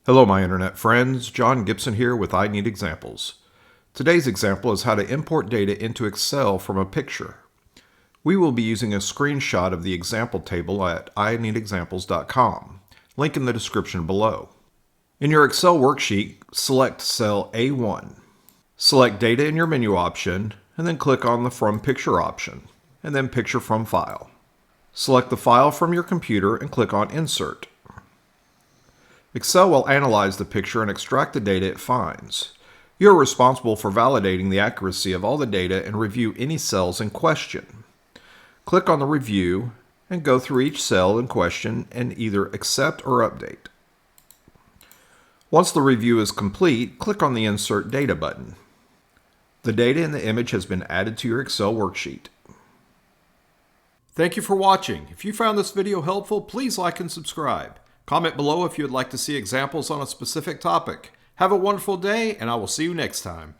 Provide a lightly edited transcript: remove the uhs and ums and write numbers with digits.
Hello my internet friends, John Gibson here with I Need Examples. Today's example is how to import data into Excel from a picture. We will be using a screenshot of the example table at ineedexamples.com, link in the description below. In your Excel worksheet, select cell A1. Select Data in your menu option, and then click on the From Picture option, and then Picture from File. Select the file from your computer and click on Insert. Excel will analyze the picture and extract the data it finds. You are responsible for validating the accuracy of all the data and review any cells in question. Click on the Review and go through each cell in question and either accept or update. Once the review is complete, click on the Insert Data button. The data in the image has been added to your Excel worksheet. Thank you for watching. If you found this video helpful, please like and subscribe. Comment below if you would like to see examples on a specific topic. Have a wonderful day, and I will see you next time.